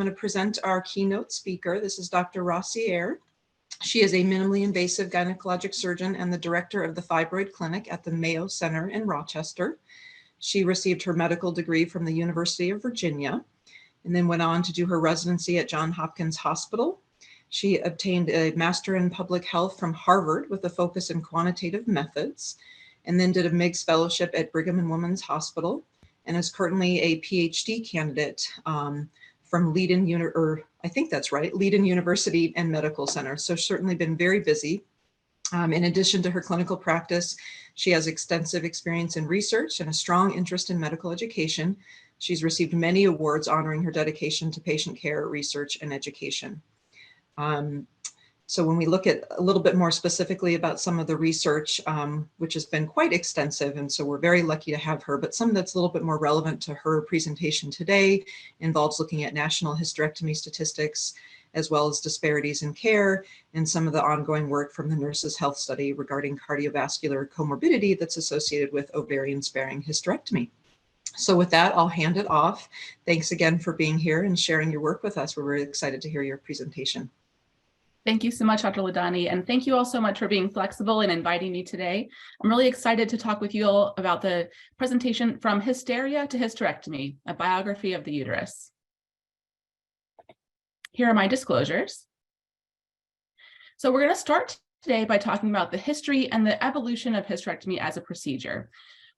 going to present our keynote speaker. This is Dr. Rassier. She is a minimally invasive gynecologic surgeon and the director of the FIBROID Clinic at the Mayo Center in Rochester. She received her medical degree from the University of Virginia and then went on to do her residency at Johns Hopkins Hospital. She obtained a Master in Public Health from Harvard with a focus in quantitative methods, and then did a MIGS fellowship at Brigham and Women's Hospital, and is currently a PhD candidate from Leiden University and Medical Center. So certainly been very busy. In addition to her clinical practice, she has extensive experience in research and a strong interest in medical education. She's received many awards honoring her dedication to patient care, research, and education. So when we look at a little bit more specifically about some of the research, which has been quite extensive, and so we're very lucky to have her, but some that's a little bit more relevant to her presentation today involves looking at national hysterectomy statistics, as well as disparities in care, and some of the ongoing work from the Nurses' Health Study regarding cardiovascular comorbidity that's associated with ovarian-sparing hysterectomy. So with that, I'll hand it off. Thanks again for being here and sharing your work with us. We're very excited to hear your presentation. Thank you so much, Dr. Ladani, and thank you all so much for being flexible and inviting me today. I'm really excited to talk with you all about the presentation From Hysteria to Hysterectomy, a biography of the uterus. Here are my disclosures. So we're going to start today by talking about the history and the evolution of hysterectomy as a procedure.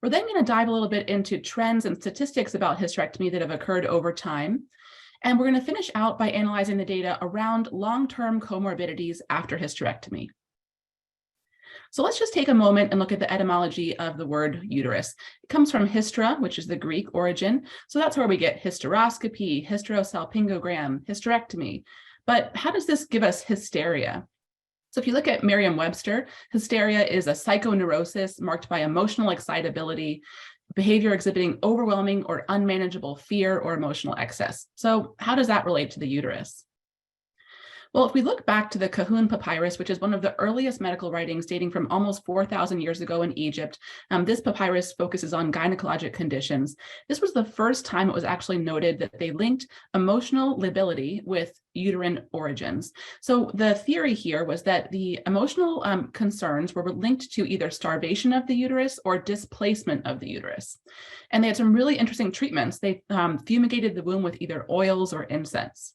We're then going to dive a little bit into trends and statistics about hysterectomy that have occurred over time. And we're going to finish out by analyzing the data around long-term comorbidities after hysterectomy. So let's just take a moment and look at the etymology of the word uterus. It comes from hystra, which is the Greek origin. So that's where we get hysteroscopy, hysterosalpingogram, hysterectomy. But how does this give us hysteria? So if you look at Merriam-Webster, hysteria is a psychoneurosis marked by emotional excitability, behavior exhibiting overwhelming or unmanageable fear or emotional excess. So how does that relate to the uterus? Well, if we look back to the Kahun papyrus, which is one of the earliest medical writings dating from almost 4,000 years ago in Egypt, this papyrus focuses on gynecologic conditions. This was the first time it was actually noted that they linked emotional lability with uterine origins. So the theory here was that the emotional concerns were linked to either starvation of the uterus or displacement of the uterus. And they had some really interesting treatments. They fumigated the womb with either oils or incense.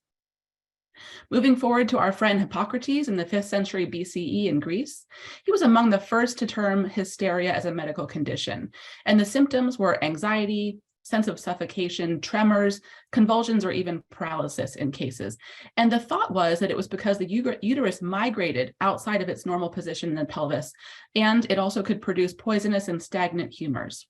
Moving forward to our friend Hippocrates in the 5th century BCE in Greece, he was among the first to term hysteria as a medical condition. And the symptoms were anxiety, sense of suffocation, tremors, convulsions, or even paralysis in cases. And the thought was that it was because the uterus migrated outside of its normal position in the pelvis, and it also could produce poisonous and stagnant humors.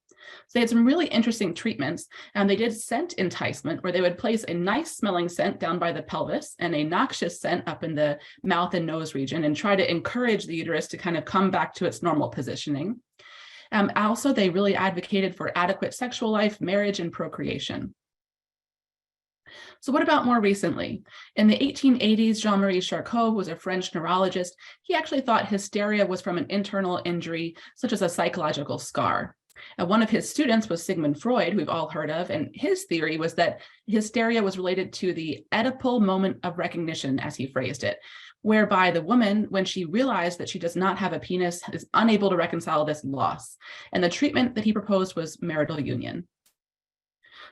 So they had some really interesting treatments, and they did scent enticement, where they would place a nice smelling scent down by the pelvis and a noxious scent up in the mouth and nose region and try to encourage the uterus to kind of come back to its normal positioning. Also, they really advocated for adequate sexual life, marriage, and procreation. So what about more recently? In the 1880s, Jean-Marie Charcot, who was a French neurologist, he actually thought hysteria was from an internal injury, such as a psychological scar. One of his students was Sigmund Freud, who we've all heard of, and his theory was that hysteria was related to the Oedipal moment of recognition, as he phrased it, whereby the woman, when she realized that she does not have a penis, is unable to reconcile this loss. And the treatment that he proposed was marital union.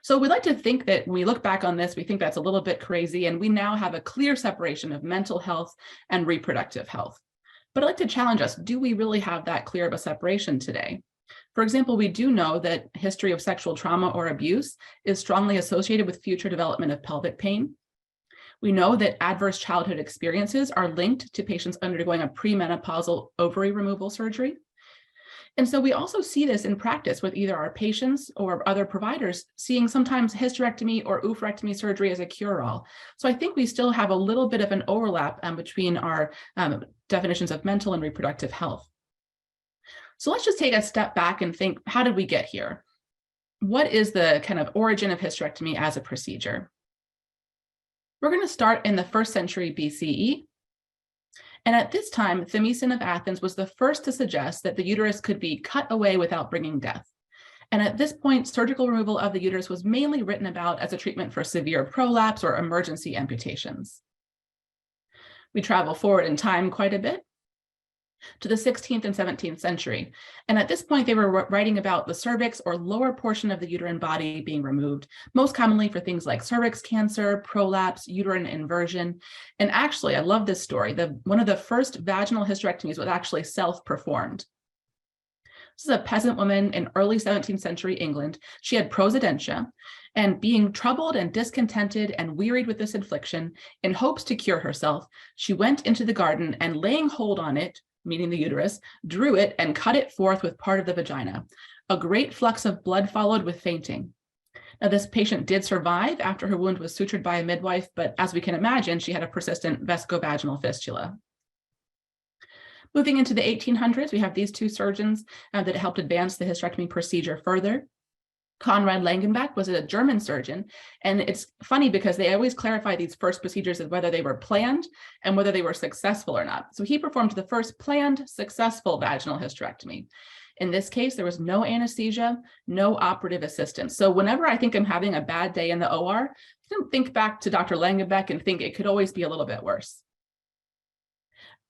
So we like to think that when we look back on this, we think that's a little bit crazy, and we now have a clear separation of mental health and reproductive health. But I'd like to challenge us, do we really have that clear of a separation today? For example, we do know that history of sexual trauma or abuse is strongly associated with future development of pelvic pain. We know that adverse childhood experiences are linked to patients undergoing a premenopausal ovary removal surgery. And so we also see this in practice with either our patients or other providers seeing sometimes hysterectomy or oophorectomy surgery as a cure-all. So I think we still have a little bit of an overlap between our definitions of mental and reproductive health. So let's just take a step back and think, how did we get here? What is the kind of origin of hysterectomy as a procedure? We're going to start in the 1st century BCE. And at this time, Themison of Athens was the first to suggest that the uterus could be cut away without bringing death. And at this point, surgical removal of the uterus was mainly written about as a treatment for severe prolapse or emergency amputations. We travel forward in time quite a bit to the 16th and 17th century. And at this point, they were writing about the cervix or lower portion of the uterine body being removed, most commonly for things like cervix cancer, prolapse, uterine inversion. And actually, I love this story. One of the first vaginal hysterectomies was actually self-performed. This is a peasant woman in early 17th century England. She had prosodentia, and being troubled and discontented and wearied with this infliction, in hopes to cure herself, she went into the garden and, laying hold on it, meaning the uterus, drew it and cut it forth with part of the vagina. A great flux of blood followed with fainting. Now, this patient did survive after her wound was sutured by a midwife, but as we can imagine, she had a persistent vesicovaginal fistula. Moving into the 1800s, we have these two surgeons that helped advance the hysterectomy procedure further. Conrad Langenbeck was a German surgeon, and it's funny because they always clarify these first procedures as whether they were planned and whether they were successful or not. So he performed the first planned, successful vaginal hysterectomy. In this case, there was no anesthesia, no operative assistance. So whenever I think I'm having a bad day in the OR, I can think back to Dr. Langenbeck and think it could always be a little bit worse.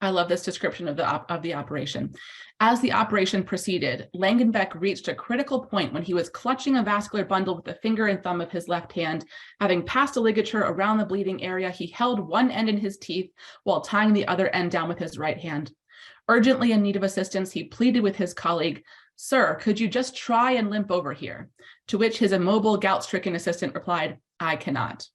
I love this description of the operation. As the operation proceeded, Langenbeck reached a critical point when he was clutching a vascular bundle with the finger and thumb of his left hand. Having passed a ligature around the bleeding area, he held one end in his teeth while tying the other end down with his right hand. Urgently in need of assistance, he pleaded with his colleague, "Sir, could you just try and limp over here?" To which his immobile, gout-stricken assistant replied, "I cannot."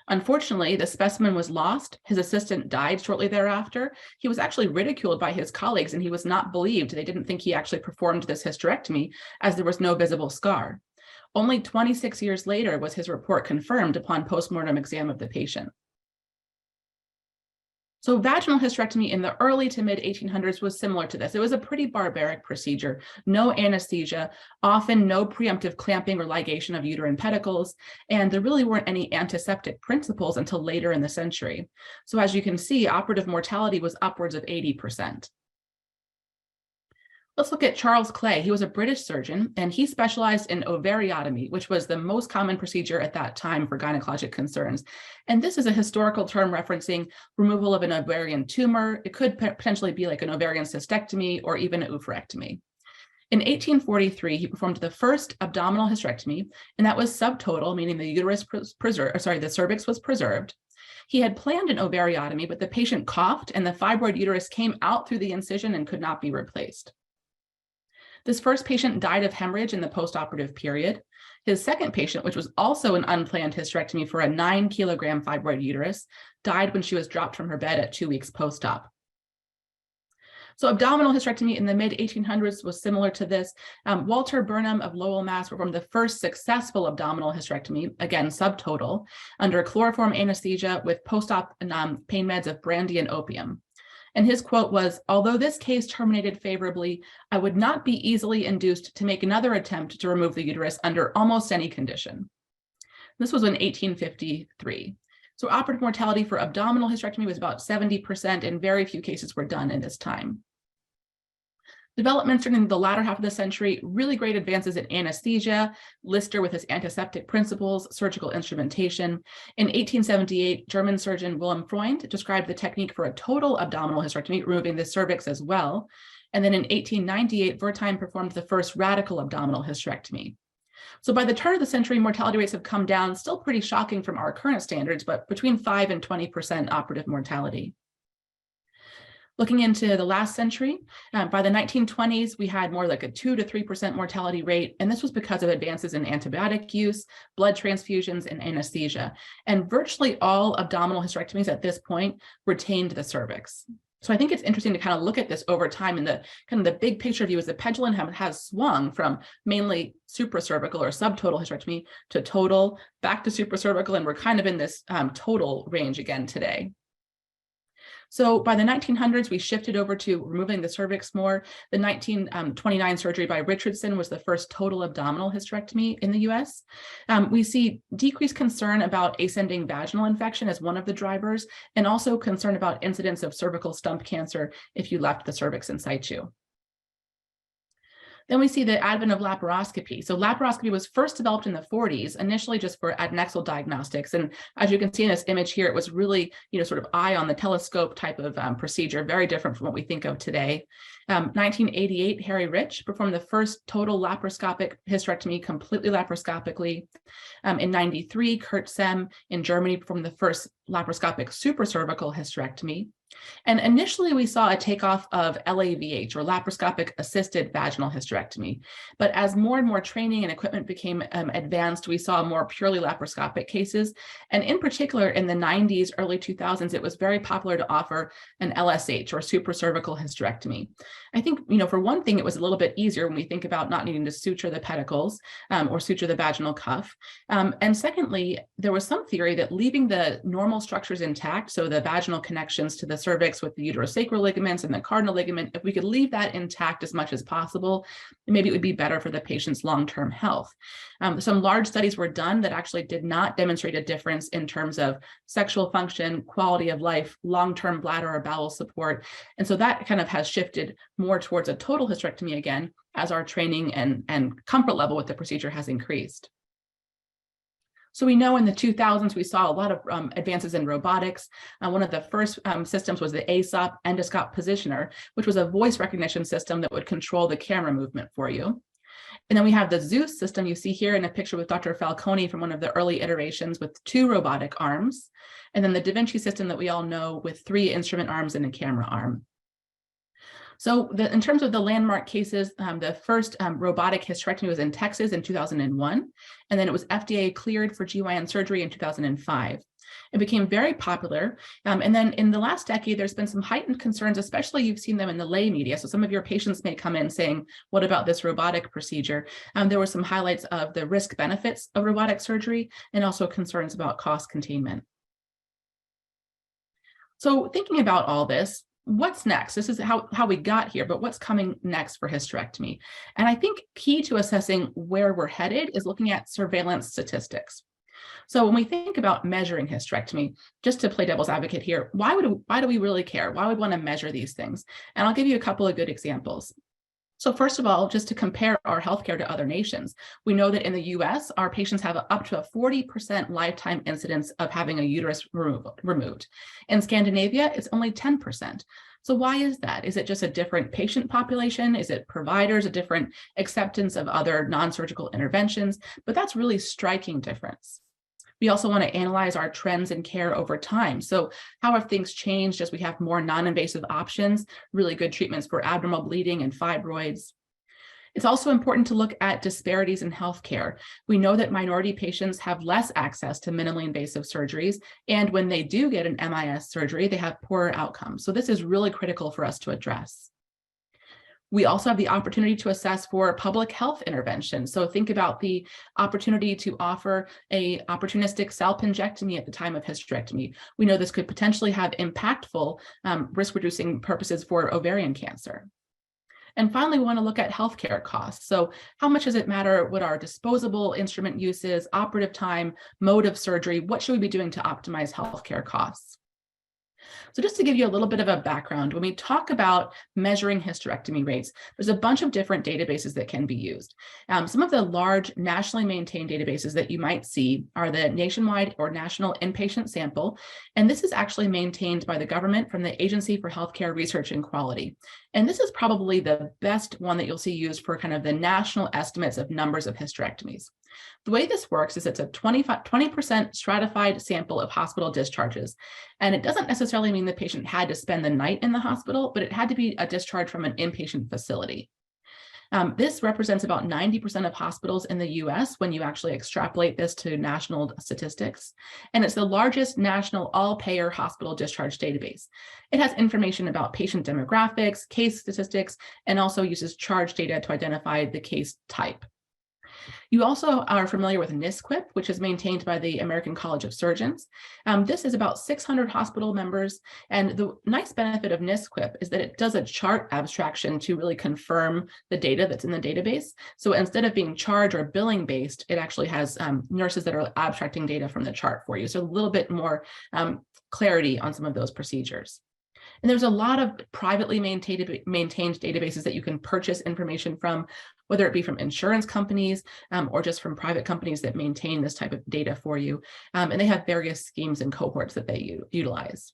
Unfortunately, the specimen was lost. His assistant died shortly thereafter. He was actually ridiculed by his colleagues, and he was not believed. They didn't think he actually performed this hysterectomy, as there was no visible scar. Only 26 years later was his report confirmed upon postmortem exam of the patient. So vaginal hysterectomy in the early to mid 1800s was similar to this. It was a pretty barbaric procedure, no anesthesia, often no preemptive clamping or ligation of uterine pedicles, and there really weren't any antiseptic principles until later in the century. So as you can see, operative mortality was upwards of 80%. Let's look at Charles Clay. He was a British surgeon, and he specialized in ovariotomy, which was the most common procedure at that time for gynecologic concerns. And this is a historical term referencing removal of an ovarian tumor. It could potentially be like an ovarian cystectomy or even an oophorectomy. In 1843, he performed the first abdominal hysterectomy, and that was subtotal, meaning the uterus the cervix was preserved. He had planned an ovariotomy, but the patient coughed, and the fibroid uterus came out through the incision and could not be replaced. This first patient died of hemorrhage in the postoperative period. His second patient, which was also an unplanned hysterectomy for a 9-kilogram fibroid uterus, died when she was dropped from her bed at 2 weeks post-op. So abdominal hysterectomy in the mid-1800s was similar to this. Walter Burnham of Lowell, Mass. Performed the first successful abdominal hysterectomy, again subtotal, under chloroform anesthesia with post-op pain meds of brandy and opium. And his quote was, "Although this case terminated favorably, I would not be easily induced to make another attempt to remove the uterus under almost any condition." This was in 1853. So operative mortality for abdominal hysterectomy was about 70%, and very few cases were done in this time. Developments during the latter half of the century, really great advances in anesthesia, Lister with his antiseptic principles, surgical instrumentation. In 1878, German surgeon Wilhelm Freund described the technique for a total abdominal hysterectomy, removing the cervix as well. And then in 1898, Wertheim performed the first radical abdominal hysterectomy. So by the turn of the century, mortality rates have come down, still pretty shocking from our current standards, but between 5 and 20% operative mortality. Looking into the last century, by the 1920s, we had more like a 2 to 3% mortality rate, and this was because of advances in antibiotic use, blood transfusions, and anesthesia. And virtually all abdominal hysterectomies at this point retained the cervix. So I think it's interesting to kind of look at this over time, and the kind of the big picture view is the pendulum has swung from mainly supracervical or subtotal hysterectomy to total, back to supracervical, and we're kind of in this total range again today. So by the 1900s, we shifted over to removing the cervix more. The 1929 surgery by Richardson was the first total abdominal hysterectomy in the US. We see decreased concern about ascending vaginal infection as one of the drivers, and also concern about incidence of cervical stump cancer if you left the cervix in situ. Then we see the advent of laparoscopy. So laparoscopy was first developed in the 40s, initially just for adnexal diagnostics. And as you can see in this image here, it was really, sort of eye on the telescope type of procedure, very different from what we think of today. 1988, Harry Rich performed the first total laparoscopic hysterectomy, completely laparoscopically. In 93, Kurt Sem in Germany performed the first laparoscopic supracervical hysterectomy. And initially, we saw a takeoff of LAVH, or laparoscopic assisted vaginal hysterectomy. But as more and more training and equipment became advanced, we saw more purely laparoscopic cases. And in particular, in the 90s, early 2000s, it was very popular to offer an LSH, or supracervical hysterectomy. I think, for one thing, it was a little bit easier when we think about not needing to suture the pedicles or suture the vaginal cuff. And secondly, there was some theory that leaving the normal structures intact, so the vaginal connections to the cervix with the uterosacral ligaments and the cardinal ligament, if we could leave that intact as much as possible, maybe it would be better for the patient's long-term health. Some large studies were done that actually did not demonstrate a difference in terms of sexual function, quality of life, long-term bladder or bowel support. And so that kind of has shifted more towards a total hysterectomy again, as our training and comfort level with the procedure has increased. So we know in the 2000s, we saw a lot of advances in robotics. One of the first systems was the ASOP endoscope positioner, which was a voice recognition system that would control the camera movement for you. And then we have the Zeus system you see here in a picture with Dr. Falcone from one of the early iterations with 2 robotic arms. And then the Da Vinci system that we all know with 3 instrument arms and a camera arm. So in terms of the landmark cases, the first robotic hysterectomy was in Texas in 2001, and then it was FDA cleared for GYN surgery in 2005. It became very popular. And then in the last decade, there's been some heightened concerns, especially you've seen them in the lay media. So some of your patients may come in saying, what about this robotic procedure? There were some highlights of the risk benefits of robotic surgery and also concerns about cost containment. So thinking about all this, what's next? This is how we got here, but what's coming next for hysterectomy? And I think key to assessing where we're headed is looking at surveillance statistics. So when we think about measuring hysterectomy, just to play devil's advocate here, why do we really care? Why would we want to measure these things? And I'll give you a couple of good examples. So first of all, just to compare our healthcare to other nations, we know that in the US, our patients have up to a 40% lifetime incidence of having a uterus removed. In Scandinavia, it's only 10%. So why is that? Is it just a different patient population? Is it providers, a different acceptance of other non-surgical interventions? But that's really striking difference. We also want to analyze our trends in care over time. So how have things changed as we have more non-invasive options, really good treatments for abdominal bleeding and fibroids? It's also important to look at disparities in healthcare. We know that minority patients have less access to minimally invasive surgeries, and when they do get an MIS surgery, they have poorer outcomes. So this is really critical for us to address. We also have the opportunity to assess for public health intervention. So think about the opportunity to offer a opportunistic salpingectomy at the time of hysterectomy. We know this could potentially have impactful risk-reducing purposes for ovarian cancer. And finally, we want to look at healthcare costs. So how much does it matter what our disposable instrument use is, operative time, mode of surgery? What should we be doing to optimize healthcare costs? So just to give you a little bit of a background, when we talk about measuring hysterectomy rates, there's a bunch of different databases that can be used. Some of the large nationally maintained databases that you might see are the Nationwide or National Inpatient Sample, and this is actually maintained by the government from the Agency for Healthcare Research and Quality. And this is probably the best one that you'll see used for kind of the national estimates of numbers of hysterectomies. The way this works is it's a 20% stratified sample of hospital discharges. And it doesn't necessarily mean the patient had to spend the night in the hospital, but it had to be a discharge from an inpatient facility. This represents about 90% of hospitals in the US when you actually extrapolate this to national statistics. And it's the largest national all-payer hospital discharge database. It has information about patient demographics, case statistics, and also uses charge data to identify the case type. You also are familiar with NSQIP, which is maintained by the American College of Surgeons. This is about 600 hospital members. And the nice benefit of NSQIP is that it does a chart abstraction to really confirm the data that's in the database. So instead of being charge or billing based, it actually has nurses that are abstracting data from the chart for you. So a little bit more clarity on some of those procedures. And there's a lot of privately maintained databases that you can purchase information from. whether it be from insurance companies or just from private companies that maintain this type of data for you. And they have various schemes and cohorts that they utilize.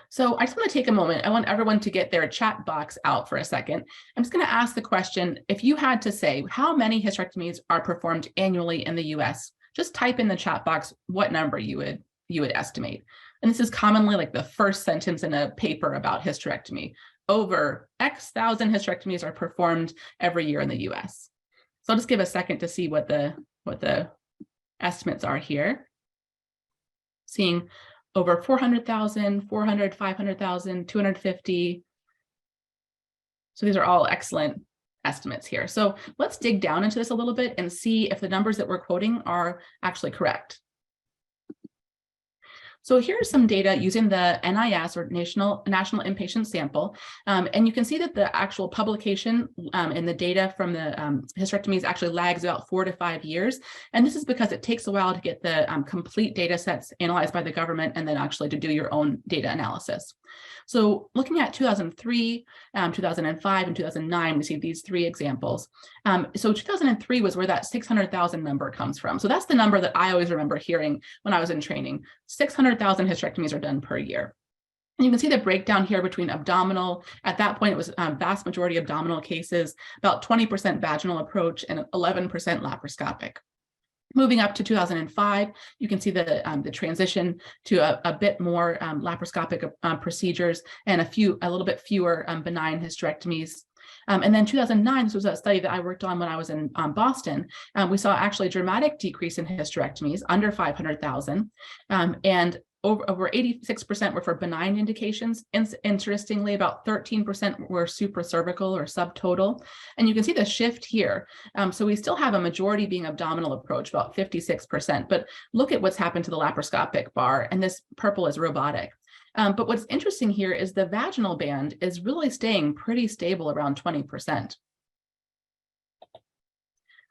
So I just want to take a moment. I want everyone to get their chat box out for a second. I'm just going to ask the question, if you had to say how many hysterectomies are performed annually in the US, just type in the chat box what number you would estimate. And this is commonly like the first sentence in a paper about hysterectomy. Over X thousand hysterectomies are performed every year in the US. So I'll just give a second to see what the estimates are here. Seeing over 400,000, 400, 500,000, 250. So these are all excellent estimates here. So let's dig down into this a little bit and see if the numbers that we're quoting are actually correct. So here's some data using the NIS, or National Inpatient Sample. And you can see that the actual publication and the data from the hysterectomies actually lags about 4 to 5 years. And this is because it takes a while to get the complete data sets analyzed by the government and then actually to do your own data analysis. So looking at 2003, 2005, and 2009, we see these 3 examples. So 2003 was where that 600,000 number comes from. So that's the number that I always remember hearing when I was in training. 600,000 hysterectomies are done per year. And you can see the breakdown here between abdominal. At that point, it was vast majority abdominal cases, about 20% vaginal approach, and 11% laparoscopic. Moving up to 2005, you can see the transition to a bit more laparoscopic procedures and a little bit fewer benign hysterectomies. And then 2009, this was a study that I worked on when I was in Boston. We saw actually a dramatic decrease in hysterectomies under 500,000, and over 86% were for benign indications. Interestingly, about 13% were supracervical or subtotal. And you can see the shift here. So we still have a majority being abdominal approach, about 56%. But look at what's happened to the laparoscopic bar, and this purple is robotic. But what's interesting here is the vaginal band is really staying pretty stable around 20%.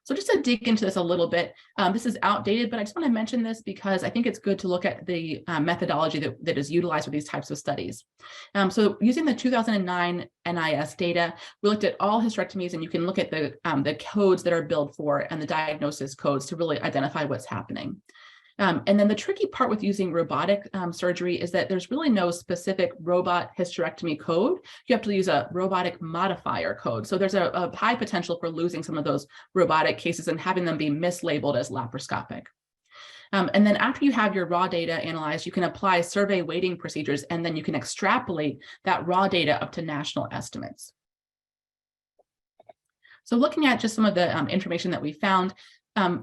So just to dig into this a little bit, this is outdated, but I just want to mention this because I think it's good to look at the methodology that is utilized for these types of studies. So using the 2009 NIS data, we looked at all hysterectomies, and you can look at the codes that are billed for and the diagnosis codes to really identify what's happening. And then the tricky part with using robotic surgery is that there's really no specific robot hysterectomy code. You have to use a robotic modifier code. So there's a high potential for losing some of those robotic cases and having them be mislabeled as laparoscopic. And then after you have your raw data analyzed, you can apply survey weighting procedures, and then you can extrapolate that raw data up to national estimates. So looking at just some of the information that we found,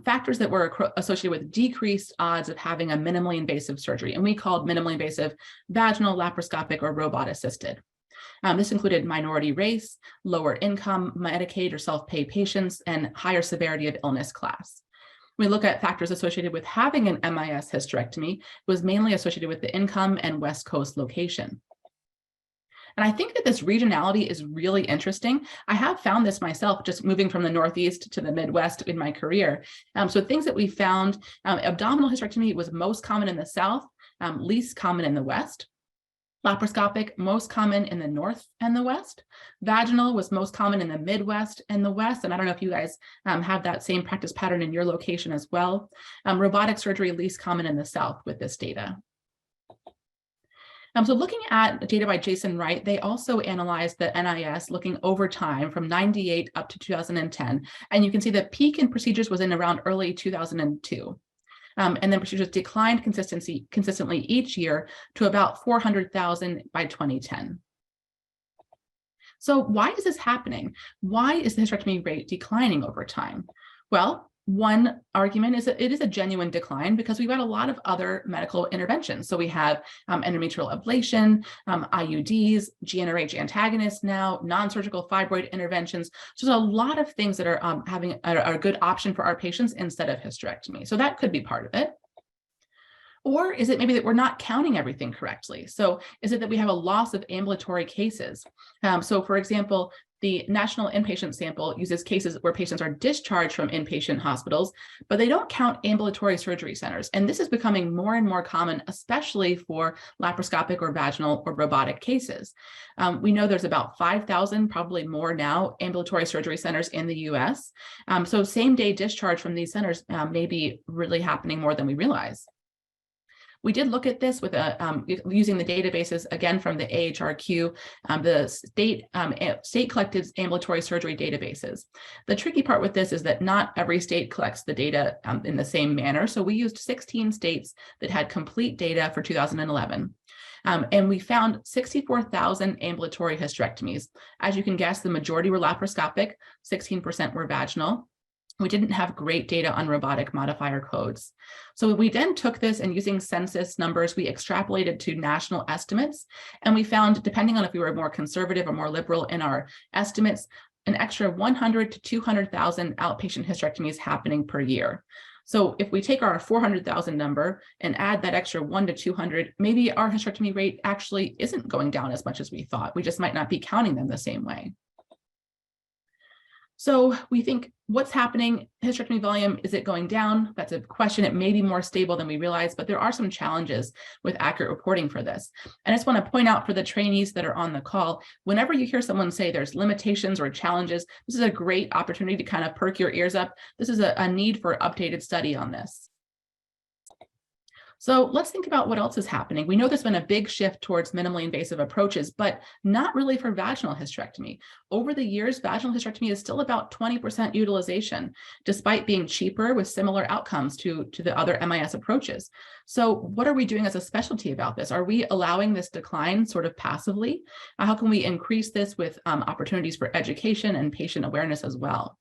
factors that were associated with decreased odds of having a minimally invasive surgery, and we called minimally invasive vaginal, laparoscopic, or robot assisted. This included minority race, lower income, Medicaid or self-pay patients, and higher severity of illness class. When we look at factors associated with having an MIS hysterectomy, it was mainly associated with the income and West Coast location. And I think that this regionality is really interesting. I have found this myself, just moving from the Northeast to the Midwest in my career. So things that we found, abdominal hysterectomy was most common in the South, least common in the West. Laparoscopic, most common in the North and the West. Vaginal was most common in the Midwest and the West. And I don't know if you guys have that same practice pattern in your location as well. Robotic surgery, least common in the South with this data. So looking at data by Jason Wright, they also analyzed the NIS looking over time from 98 up to 2010. And you can see the peak in procedures was in around early 2002. And then procedures declined consistently each year to about 400,000 by 2010. So why is this happening? Why is the hysterectomy rate declining over time? Well, one argument is that it is a genuine decline because we've got a lot of other medical interventions. So we have endometrial ablation, IUDs, GnRH antagonists now, non-surgical fibroid interventions. So there's a lot of things that are are a good option for our patients instead of hysterectomy. So that could be part of it. Or is it maybe that we're not counting everything correctly? So is it that we have a loss of ambulatory cases? So for example, the National Inpatient Sample uses cases where patients are discharged from inpatient hospitals, but they don't count ambulatory surgery centers. And this is becoming more and more common, especially for laparoscopic or vaginal or robotic cases. We know there's about 5,000, probably more now, ambulatory surgery centers in the US. So same-day discharge from these centers may be really happening more than we realize. We did look at this with using the databases, again, from the AHRQ, the state collected ambulatory surgery databases. The tricky part with this is that not every state collects the data in the same manner. So we used 16 states that had complete data for 2011. And we found 64,000 ambulatory hysterectomies. As you can guess, the majority were laparoscopic, 16% were vaginal. We didn't have great data on robotic modifier codes. So we then took this and using census numbers, we extrapolated to national estimates. And we found, depending on if we were more conservative or more liberal in our estimates, an extra 100 to 200,000 outpatient hysterectomies happening per year. So if we take our 400,000 number and add that extra 1 to 200, maybe our hysterectomy rate actually isn't going down as much as we thought. We just might not be counting them the same way. So we think, what's happening? Hysterectomy volume, is it going down? That's a question. It may be more stable than we realize, but there are some challenges with accurate reporting for this. And I just want to point out for the trainees that are on the call, whenever you hear someone say there's limitations or challenges, this is a great opportunity to kind of perk your ears up. This is a need for updated study on this. So let's think about what else is happening. We know there's been a big shift towards minimally invasive approaches, but not really for vaginal hysterectomy. Over the years, vaginal hysterectomy is still about 20% utilization, despite being cheaper with similar outcomes to the other MIS approaches. So what are we doing as a specialty about this? Are we allowing this decline sort of passively? How can we increase this with opportunities for education and patient awareness as well?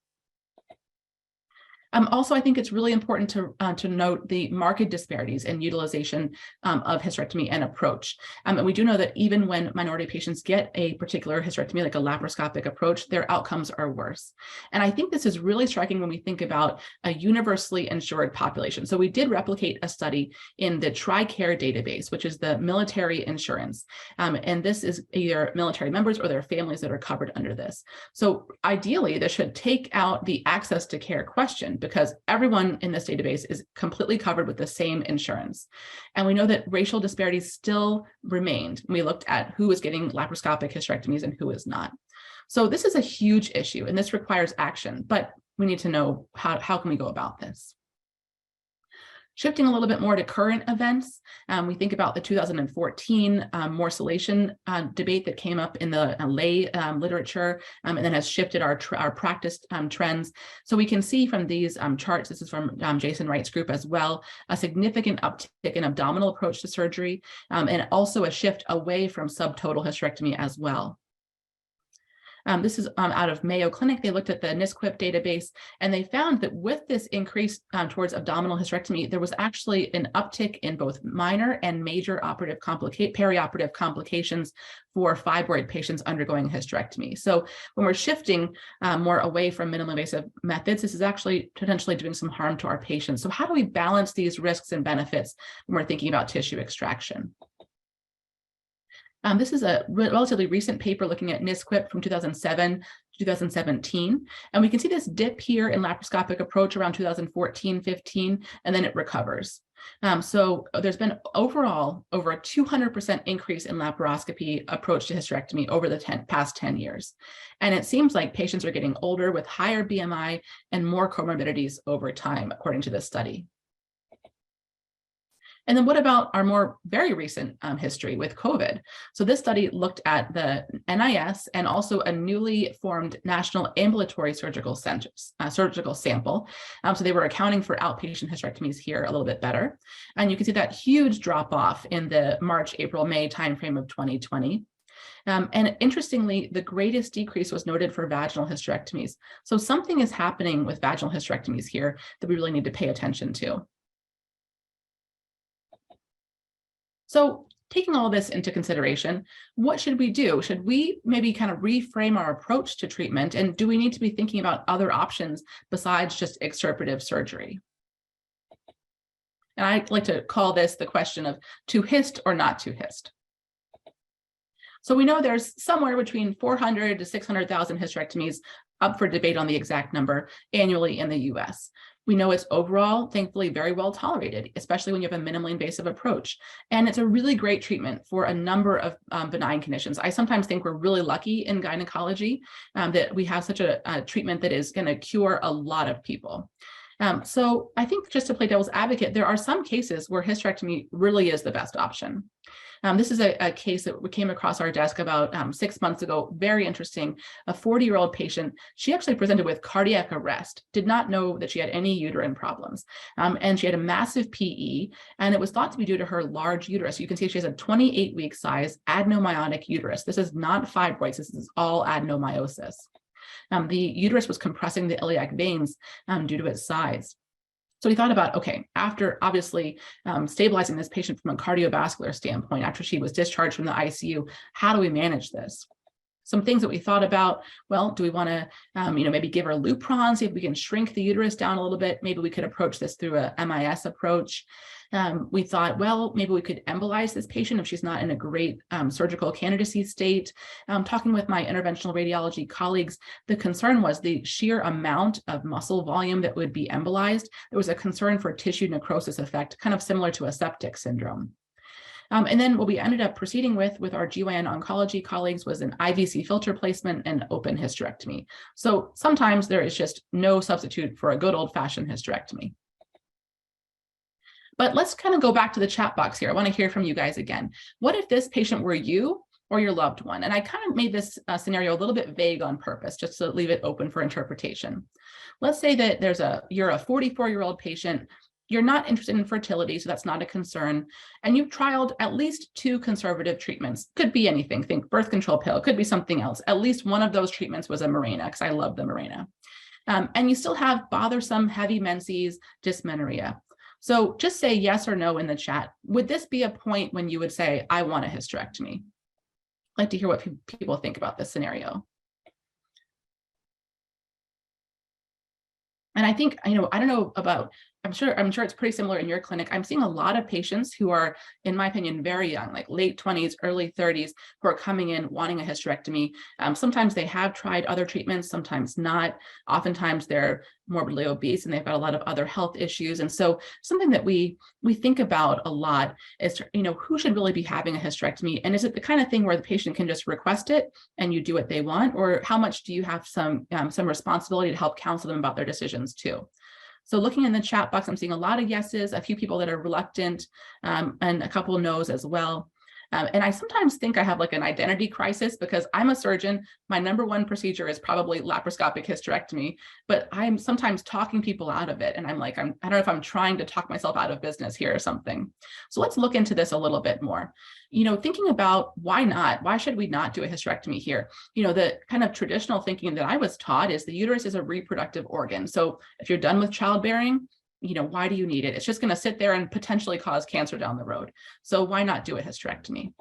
Also, I think it's really important to note the marked disparities in utilization of hysterectomy and approach. And we do know that even when minority patients get a particular hysterectomy, like a laparoscopic approach, their outcomes are worse. And I think this is really striking when we think about a universally insured population. So we did replicate a study in the TRICARE database, which is the military insurance. And this is either military members or their families that are covered under this. So ideally, this should take out the access to care question, because everyone in this database is completely covered with the same insurance. And we know that racial disparities still remained. We looked at who was getting laparoscopic hysterectomies and who is not. So this is a huge issue, and this requires action, but we need to know how can we go about this. Shifting a little bit more to current events, we think about the 2014 morcellation debate that came up in the lay literature and then has shifted our practice trends. So we can see from these charts, this is from Jason Wright's group as well, a significant uptick in abdominal approach to surgery and also a shift away from subtotal hysterectomy as well. This is out of Mayo Clinic. They looked at the NSQIP database, and they found that with this increase towards abdominal hysterectomy, there was actually an uptick in both minor and major perioperative complications for fibroid patients undergoing hysterectomy. So when we're shifting more away from minimally invasive methods, this is actually potentially doing some harm to our patients. So how do we balance these risks and benefits when we're thinking about tissue extraction? This is a relatively recent paper looking at NSQIP from 2007 to 2017. And we can see this dip here in laparoscopic approach around 2014-15, and then it recovers. So there's been overall over a 200% increase in laparoscopy approach to hysterectomy over the past 10 years. And it seems like patients are getting older with higher BMI and more comorbidities over time, according to this study. And then what about our more very recent history with COVID? So this study looked at the NIS and also a newly formed National Ambulatory Surgical Sample. So they were accounting for outpatient hysterectomies here a little bit better. And you can see that huge drop off in the March, April, May timeframe of 2020. And interestingly, the greatest decrease was noted for vaginal hysterectomies. So something is happening with vaginal hysterectomies here that we really need to pay attention to. So taking all this into consideration, what should we do? Should we maybe kind of reframe our approach to treatment? And do we need to be thinking about other options besides just extirpative surgery? And I like to call this the question of to hyst or not to hyst. So we know there's somewhere between 400 to 600,000 hysterectomies, up for debate on the exact number, annually in the US. We know it's overall, thankfully, very well tolerated, especially when you have a minimally invasive approach. And it's a really great treatment for a number of benign conditions. I sometimes think we're really lucky in gynecology that we have such a treatment that is going to cure a lot of people. So I think, just to play devil's advocate, there are some cases where hysterectomy really is the best option. This is a case that we came across our desk about 6 months ago. Very interesting. A 40-year-old patient. She actually presented with cardiac arrest, did not know that she had any uterine problems. And she had a massive PE, and it was thought to be due to her large uterus. You can see she has a 28-week size adenomyotic uterus. This is not fibroids. This is all adenomyosis. The uterus was compressing the iliac veins due to its size. So we thought about, okay, after obviously stabilizing this patient from a cardiovascular standpoint, after she was discharged from the ICU, how do we manage this? Some things that we thought about, well, do we want to, maybe give her Lupron, see if we can shrink the uterus down a little bit? Maybe we could approach this through a MIS approach. We thought, well, maybe we could embolize this patient if she's not in a great surgical candidacy state. Talking with my interventional radiology colleagues, the concern was the sheer amount of muscle volume that would be embolized. There was a concern for tissue necrosis effect, kind of similar to a septic syndrome. And then what we ended up proceeding with our GYN oncology colleagues was an IVC filter placement and open hysterectomy. So sometimes there is just no substitute for a good old-fashioned hysterectomy. But let's kind of go back to the chat box here. I want to hear from you guys again. What if this patient were you or your loved one? And I kind of made this scenario a little bit vague on purpose, just to leave it open for interpretation. Let's say that you're a 44-year-old patient. You're not interested in fertility, so that's not a concern. And you've trialed at least 2 conservative treatments. Could be anything. Think birth control pill. Could be something else. At least one of those treatments was a Mirena, because I love the Mirena. And you still have bothersome heavy menses, dysmenorrhea. So just say yes or no in the chat. Would this be a point when you would say, I want a hysterectomy? I'd like to hear what people think about this scenario. And I think, I don't know about, I'm sure it's pretty similar in your clinic. I'm seeing a lot of patients who are, in my opinion, very young, like late 20s, early 30s, who are coming in wanting a hysterectomy. Sometimes they have tried other treatments, sometimes not. Oftentimes they're morbidly obese and they've got a lot of other health issues. And so something that we think about a lot is, who should really be having a hysterectomy? And is it the kind of thing where the patient can just request it and you do what they want? Or how much do you have some responsibility to help counsel them about their decisions too? So looking in the chat box, I'm seeing a lot of yeses, a few people that are reluctant, and a couple no's as well. And I sometimes think I have like an identity crisis because I'm a surgeon. My number one procedure is probably laparoscopic hysterectomy, but I'm sometimes talking people out of it. And I'm like, I don't know if I'm trying to talk myself out of business here or something. So let's look into this a little bit more. Thinking about why not? Why should we not do a hysterectomy here? The kind of traditional thinking that I was taught is the uterus is a reproductive organ. So if you're done with childbearing, why do you need it? It's just going to sit there and potentially cause cancer down the road. So why not do a hysterectomy?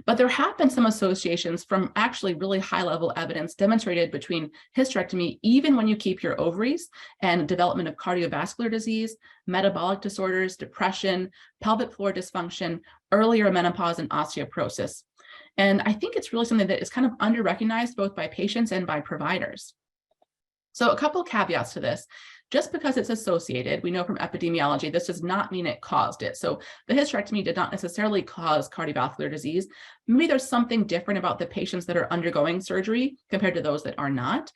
But there have been some associations from actually really high-level evidence demonstrated between hysterectomy, even when you keep your ovaries, and development of cardiovascular disease, metabolic disorders, depression, pelvic floor dysfunction, earlier menopause, and osteoporosis. And I think it's really something that is kind of under-recognized both by patients and by providers. So a couple of caveats to this. Just because it's associated, we know from epidemiology, this does not mean it caused it. So the hysterectomy did not necessarily cause cardiovascular disease. Maybe there's something different about the patients that are undergoing surgery compared to those that are not.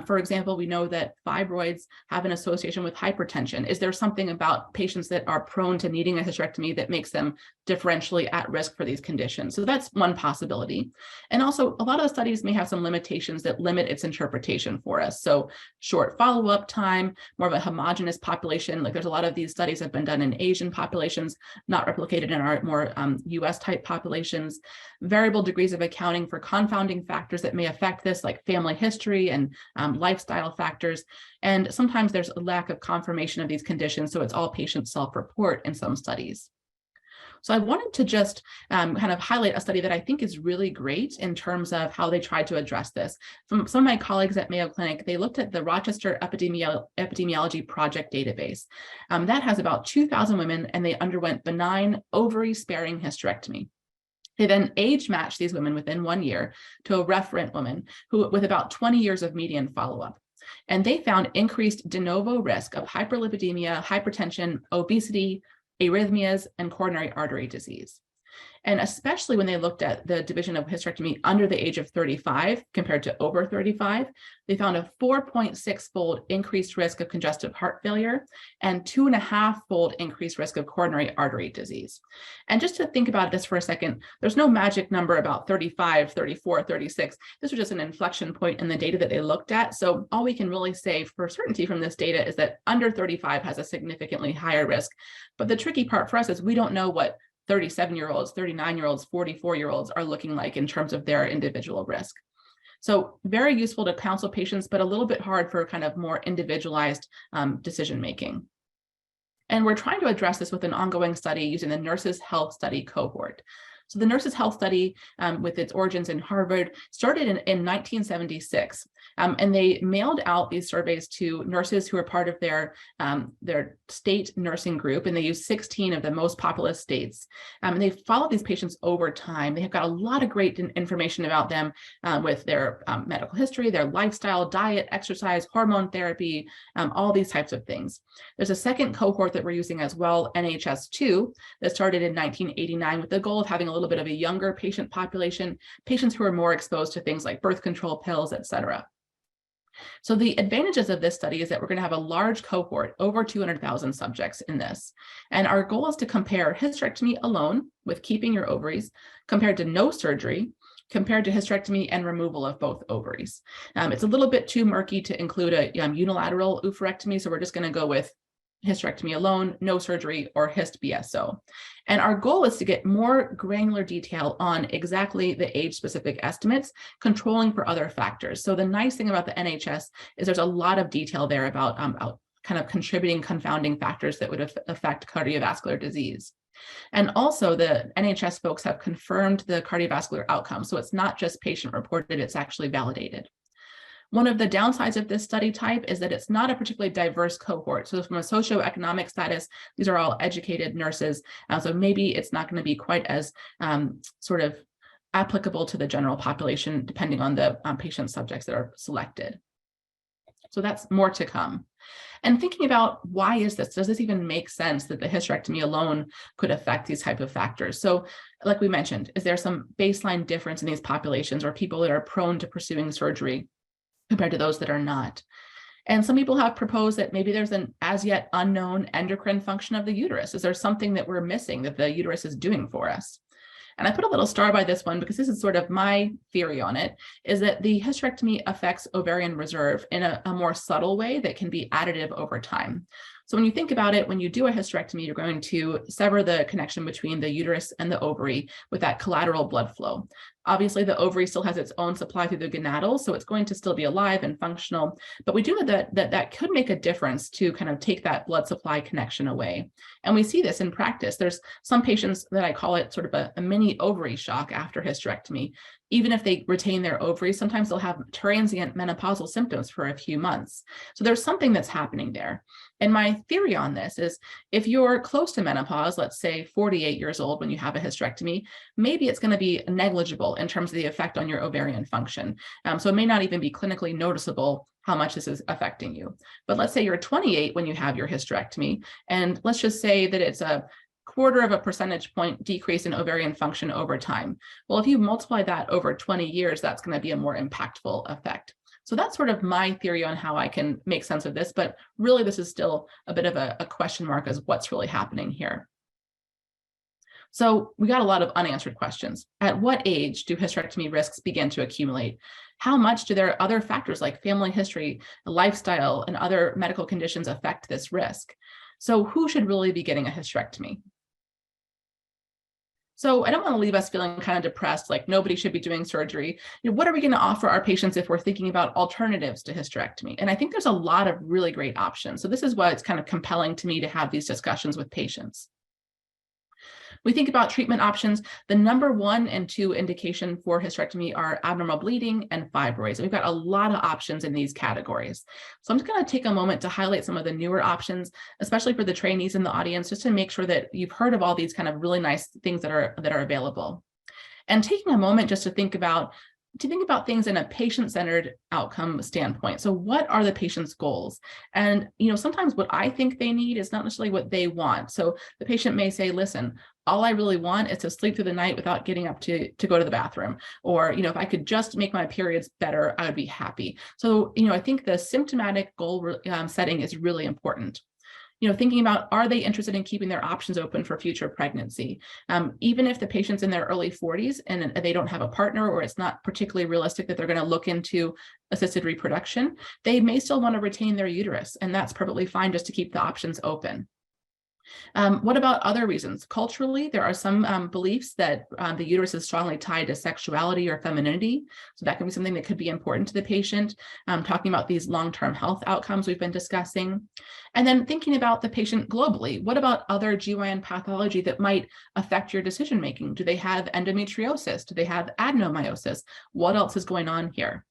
For example, we know that fibroids have an association with hypertension. Is there something about patients that are prone to needing a hysterectomy that makes them differentially at risk for these conditions? So that's one possibility. And also, a lot of the studies may have some limitations that limit its interpretation for us. So short follow-up time, more of a homogeneous population. Like there's a lot of these studies have been done in Asian populations, not replicated in our more US type populations. Variable degrees of accounting for confounding factors that may affect this, like family history and lifestyle factors. And sometimes there's a lack of confirmation of these conditions, so it's all patient self-report in some studies. So I wanted to just kind of highlight a study that I think is really great in terms of how they tried to address this. From some of my colleagues at Mayo Clinic, they looked at the Rochester Epidemiology Project database. That has about 2,000 women, and they underwent benign ovary-sparing hysterectomy. They then age matched these women within 1 year to a referent woman who with about 20 years of median follow-up. And they found increased de novo risk of hyperlipidemia, hypertension, obesity, arrhythmias, and coronary artery disease. And especially when they looked at the division of hysterectomy under the age of 35 compared to over 35, they found a 4.6-fold increased risk of congestive heart failure and 2.5-fold increased risk of coronary artery disease. And just to think about this for a second, there's no magic number about 35, 34, 36. This was just an inflection point in the data that they looked at. So all we can really say for certainty from this data is that under 35 has a significantly higher risk. But the tricky part for us is we don't know what 37-year-olds, 39-year-olds, 44-year-olds are looking like in terms of their individual risk. So very useful to counsel patients, but a little bit hard for kind of more individualized decision-making. And we're trying to address this with an ongoing study using the Nurses' Health Study cohort. So the Nurses' Health Study, with its origins in Harvard, started in 1976. And they mailed out these surveys to nurses who were part of their state nursing group, and they used 16 of the most populous states. And they followed these patients over time. They have got a lot of great information about them with their medical history, their lifestyle, diet, exercise, hormone therapy, all these types of things. There's a second cohort that we're using as well, NHS2, that started in 1989 with the goal of having a little bit of a younger patient population, patients who are more exposed to things like birth control pills, et cetera. So the advantages of this study is that we're going to have a large cohort, over 200,000 subjects in this. And our goal is to compare hysterectomy alone with keeping your ovaries compared to no surgery, compared to hysterectomy and removal of both ovaries. It's a little bit too murky to include a unilateral oophorectomy, so we're just going to go with hysterectomy alone, no surgery, or HIST-BSO. And our goal is to get more granular detail on exactly the age-specific estimates, controlling for other factors. So the nice thing about the NHS is there's a lot of detail there about kind of contributing confounding factors that would affect cardiovascular disease. And also the NHS folks have confirmed the cardiovascular outcome. So it's not just patient reported, it's actually validated. One of the downsides of this study type is that it's not a particularly diverse cohort. So from a socioeconomic status, these are all educated nurses. So maybe it's not going to be quite as sort of applicable to the general population, depending on the patient subjects that are selected. So that's more to come. And thinking about why is this? Does this even make sense that the hysterectomy alone could affect these type of factors? So like we mentioned, is there some baseline difference in these populations or people that are prone to pursuing surgery compared to those that are not? And some people have proposed that maybe there's an as yet unknown endocrine function of the uterus. Is there something that we're missing that the uterus is doing for us? And I put a little star by this one because this is sort of my theory on it, is that the hysterectomy affects ovarian reserve in a more subtle way that can be additive over time. So when you think about it, when you do a hysterectomy, you're going to sever the connection between the uterus and the ovary with that collateral blood flow. Obviously, the ovary still has its own supply through the gonadals, so it's going to still be alive and functional. But we do know that could make a difference to kind of take that blood supply connection away. And we see this in practice. There's some patients that I call it sort of a mini ovary shock after hysterectomy. Even if they retain their ovaries, sometimes they'll have transient menopausal symptoms for a few months. So there's something that's happening there. And my theory on this is if you're close to menopause, let's say 48 years old when you have a hysterectomy, maybe it's going to be negligible in terms of the effect on your ovarian function. So it may not even be clinically noticeable how much this is affecting you. But let's say you're 28 when you have your hysterectomy, and let's just say that it's a 0.25 percentage point decrease in ovarian function over time. Well, if you multiply that over 20 years, that's going to be a more impactful effect. So that's sort of my theory on how I can make sense of this, but really this is still a bit of a question mark as what's really happening here. So we got a lot of unanswered questions. At what age do hysterectomy risks begin to accumulate? How much do their other factors like family history, lifestyle, and other medical conditions affect this risk? So who should really be getting a hysterectomy? So I don't want to leave us feeling kind of depressed, like nobody should be doing surgery. What are we going to offer our patients if we're thinking about alternatives to hysterectomy? And I think there's a lot of really great options. So this is why it's kind of compelling to me to have these discussions with patients. We think about treatment options. The number 1 and 2 indication for hysterectomy are abnormal bleeding and fibroids. And we've got a lot of options in these categories. So I'm just going to take a moment to highlight some of the newer options, especially for the trainees in the audience, just to make sure that you've heard of all these kind of really nice things that are available. And taking a moment just to think about things in a patient-centered outcome standpoint. So what are the patient's goals? And, sometimes what I think they need is not necessarily what they want. So the patient may say, listen, all I really want is to sleep through the night without getting up to go to the bathroom. Or, if I could just make my periods better, I would be happy. So, I think the symptomatic goal setting is really important. Thinking about, are they interested in keeping their options open for future pregnancy? Even if the patient's in their early 40s and they don't have a partner, or it's not particularly realistic that they're going to look into assisted reproduction, they may still want to retain their uterus, and that's perfectly fine just to keep the options open. What about other reasons? Culturally, there are some beliefs that the uterus is strongly tied to sexuality or femininity. So that can be something that could be important to the patient, talking about these long-term health outcomes we've been discussing. And then thinking about the patient globally. What about other GYN pathology that might affect your decision-making? Do they have endometriosis? Do they have adenomyosis? What else is going on here?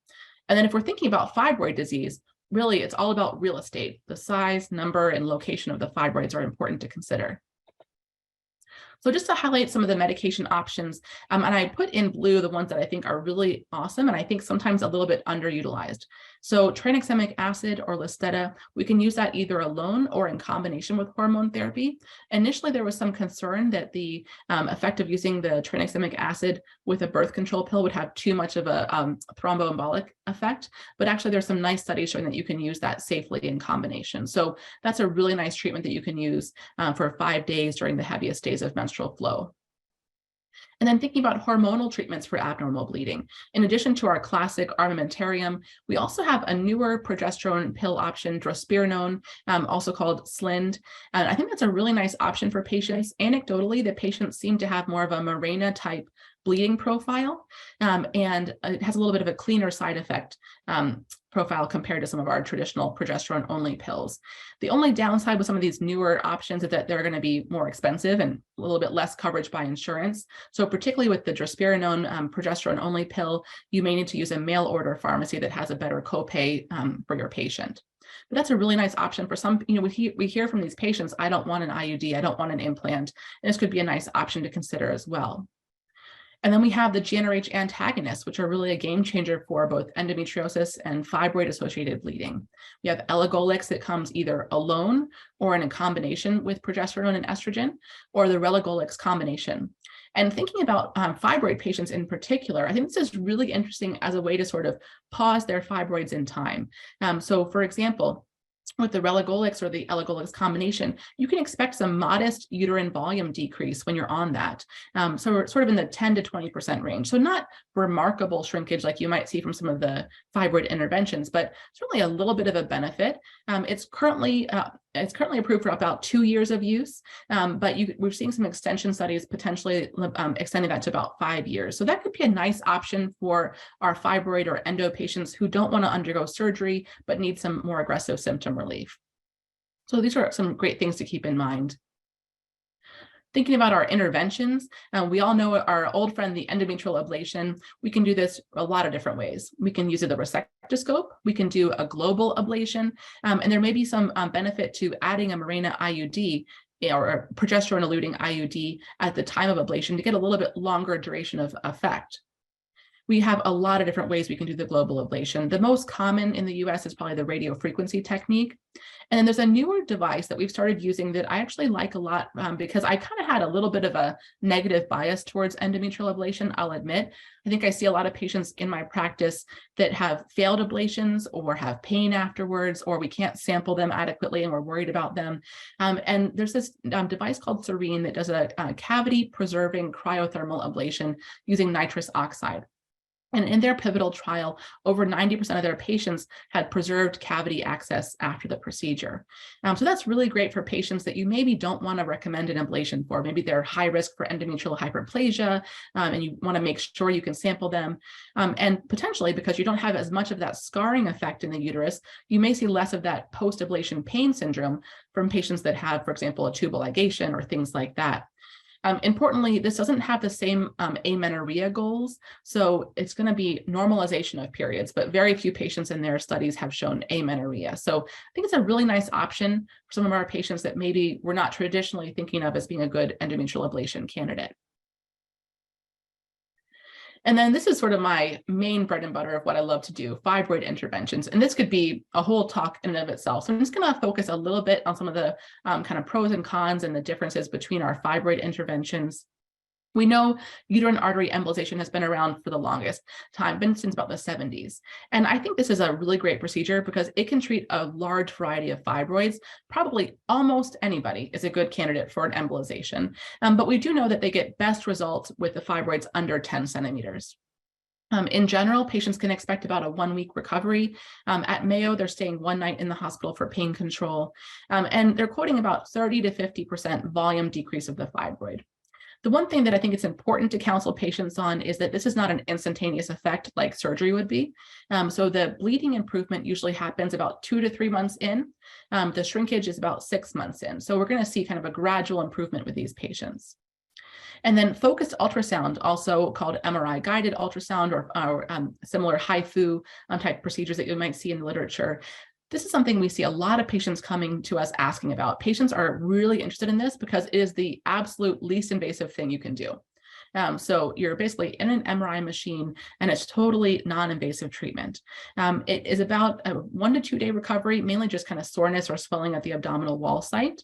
And then if we're thinking about fibroid disease, really, it's all about real estate. The size, number, and location of the fibroids are important to consider. So just to highlight some of the medication options, and I put in blue the ones that I think are really awesome and I think sometimes a little bit underutilized. So tranexamic acid or Listetta, we can use that either alone or in combination with hormone therapy. Initially, there was some concern that the effect of using the tranexamic acid with a birth control pill would have too much of a thromboembolic effect, but actually there's some nice studies showing that you can use that safely in combination. So that's a really nice treatment that you can use for 5 days during the heaviest days of menstrual flow. And then thinking about hormonal treatments for abnormal bleeding. In addition to our classic armamentarium, we also have a newer progesterone pill option, drospirenone, also called Slind. And I think that's a really nice option for patients. Anecdotally, the patients seem to have more of a Mirena type bleeding profile, and it has a little bit of a cleaner side effect profile compared to some of our traditional progesterone only pills. The only downside with some of these newer options is that they're going to be more expensive and a little bit less coverage by insurance. So particularly with the drospirenone progesterone only pill, you may need to use a mail order pharmacy that has a better copay for your patient. But that's a really nice option for some, we hear from these patients, I don't want an IUD, I don't want an implant. And this could be a nice option to consider as well. And then we have the GnRH antagonists, which are really a game changer for both endometriosis and fibroid-associated bleeding. We have elagolix that comes either alone or in a combination with progesterone and estrogen, or the relagolix combination. And thinking about fibroid patients in particular, I think this is really interesting as a way to sort of pause their fibroids in time. So for example, with the relagolix or the elagolix combination, you can expect some modest uterine volume decrease when you're on that. So we're sort of in the 10 to 20% range. So not remarkable shrinkage like you might see from some of the fibroid interventions, but certainly a little bit of a benefit. It's currently approved for about 2 years of use, but we're seeing some extension studies potentially extending that to about 5 years. So that could be a nice option for our fibroid or endo patients who don't want to undergo surgery, but need some more aggressive symptom relief. So these are some great things to keep in mind. Thinking about our interventions, we all know our old friend, the endometrial ablation. We can do this a lot of different ways. We can use the resectoscope. We can do a global ablation. And there may be some benefit to adding a Mirena IUD or a progesterone-eluting IUD at the time of ablation to get a little bit longer duration of effect. We have a lot of different ways we can do the global ablation. The most common in the US is probably the radiofrequency technique. And then there's a newer device that we've started using that I actually like a lot because I kind of had a little bit of a negative bias towards endometrial ablation, I'll admit. I think I see a lot of patients in my practice that have failed ablations or have pain afterwards, or we can't sample them adequately and we're worried about them. And there's this device called Serene that does a cavity preserving cryothermal ablation using nitrous oxide. And in their pivotal trial, over 90% of their patients had preserved cavity access after the procedure. So that's really great for patients that you maybe don't want to recommend an ablation for. Maybe they're high risk for endometrial hyperplasia, and you want to make sure you can sample them. And potentially, because you don't have as much of that scarring effect in the uterus, you may see less of that post-ablation pain syndrome from patients that have, for example, a tubal ligation or things like that. Importantly, this doesn't have the same amenorrhea goals, so it's going to be normalization of periods, but very few patients in their studies have shown amenorrhea. So I think it's a really nice option for some of our patients that maybe we're not traditionally thinking of as being a good endometrial ablation candidate. And then this is sort of my main bread and butter of what I love to do, fibroid interventions. And this could be a whole talk in and of itself. So I'm just going to focus a little bit on some of the kind of pros and cons and the differences between our fibroid interventions. We know uterine artery embolization has been around for the longest time, been since about the 70s. And I think this is a really great procedure because it can treat a large variety of fibroids. Probably almost anybody is a good candidate for an embolization. But we do know that they get best results with the fibroids under 10 centimeters. In general, patients can expect about a 1-week recovery. At Mayo, they're staying 1 night in the hospital for pain control. And they're quoting about 30 to 50% volume decrease of the fibroid. The one thing that I think it's important to counsel patients on is that this is not an instantaneous effect like surgery would be. So the bleeding improvement usually happens about 2 to 3 months in. The shrinkage is about 6 months in. So we're going to see kind of a gradual improvement with these patients. And then focused ultrasound, also called MRI guided ultrasound or similar HIFU type procedures that you might see in the literature. This is something we see a lot of patients coming to us asking about. Patients are really interested in this because it is the absolute least invasive thing you can do. So you're basically in an MRI machine and it's totally non-invasive treatment. It is about a 1 to 2 day recovery, mainly just kind of soreness or swelling at the abdominal wall site.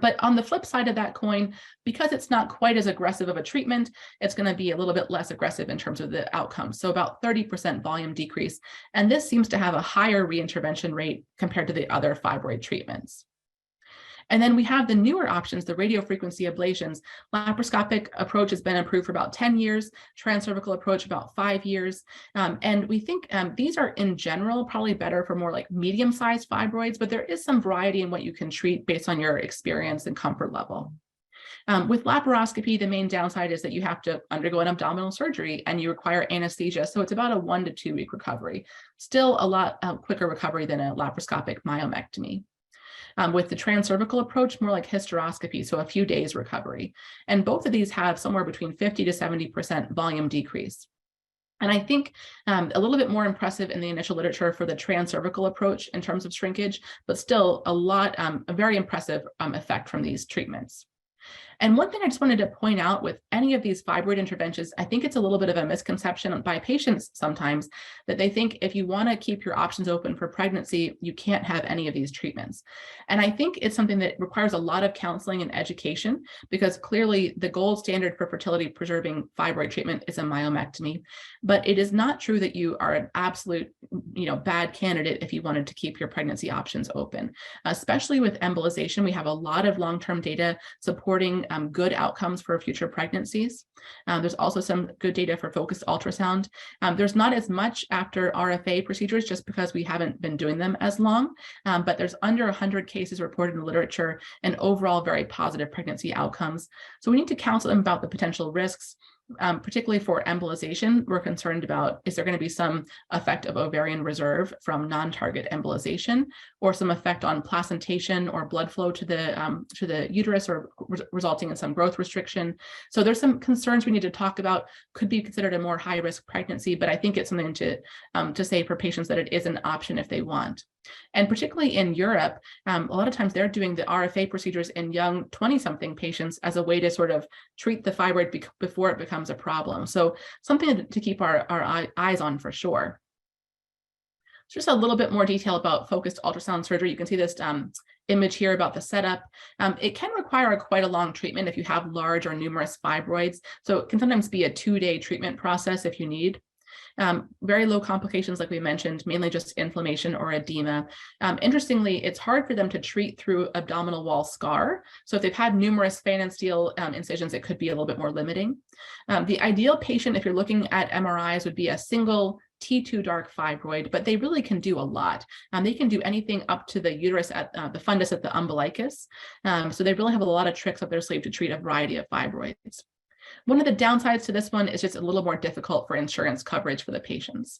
But on the flip side of that coin, because it's not quite as aggressive of a treatment, it's going to be a little bit less aggressive in terms of the outcomes. So about 30% volume decrease. And this seems to have a higher reintervention rate compared to the other fibroid treatments. And then we have the newer options, the radiofrequency ablations. Laparoscopic approach has been approved for about 10 years, transcervical approach about 5 years. And we think these are in general probably better for more like medium-sized fibroids, but there is some variety in what you can treat based on your experience and comfort level. With laparoscopy, the main downside is that you have to undergo an abdominal surgery and you require anesthesia. So it's about a 1 to 2 week recovery. Still a lot quicker recovery than a laparoscopic myomectomy. With the transcervical approach, more like hysteroscopy, so a few days recovery. And both of these have somewhere between 50 to 70% volume decrease. And I think a little bit more impressive in the initial literature for the transcervical approach in terms of shrinkage, but still a very impressive effect from these treatments. And one thing I just wanted to point out with any of these fibroid interventions, I think it's a little bit of a misconception by patients sometimes that they think if you want to keep your options open for pregnancy, you can't have any of these treatments. And I think it's something that requires a lot of counseling and education because clearly the gold standard for fertility preserving fibroid treatment is a myomectomy. But it is not true that you are an absolute, bad candidate if you wanted to keep your pregnancy options open. Especially with embolization, we have a lot of long-term data supporting good outcomes for future pregnancies. There's also some good data for focused ultrasound. There's not as much after RFA procedures just because we haven't been doing them as long, but there's under 100 cases reported in the literature and overall very positive pregnancy outcomes. So we need to counsel them about the potential risks. Particularly for embolization, we're concerned about, is there going to be some effect of ovarian reserve from non-target embolization or some effect on placentation or blood flow to the uterus or resulting in some growth restriction. So there's some concerns we need to talk about, could be considered a more high-risk pregnancy, but I think it's something to say for patients that it is an option if they want. And particularly in Europe, a lot of times they're doing the RFA procedures in young 20-something patients as a way to sort of treat the fibroid before it becomes a problem. So something to keep our eyes on for sure. Just a little bit more detail about focused ultrasound surgery. You can see this image here about the setup. It can require quite a long treatment if you have large or numerous fibroids. So it can sometimes be a 2-day treatment process if you need. Very low complications, like we mentioned, mainly just inflammation or edema. Interestingly, it's hard for them to treat through abdominal wall scar. So if they've had numerous fan and steel incisions, it could be a little bit more limiting. The ideal patient, if you're looking at MRIs, would be a single T2 dark fibroid, but they really can do a lot. They can do anything up to the uterus at the fundus at the umbilicus. So they really have a lot of tricks up their sleeve to treat a variety of fibroids. One of the downsides to this one is just a little more difficult for insurance coverage for the patients.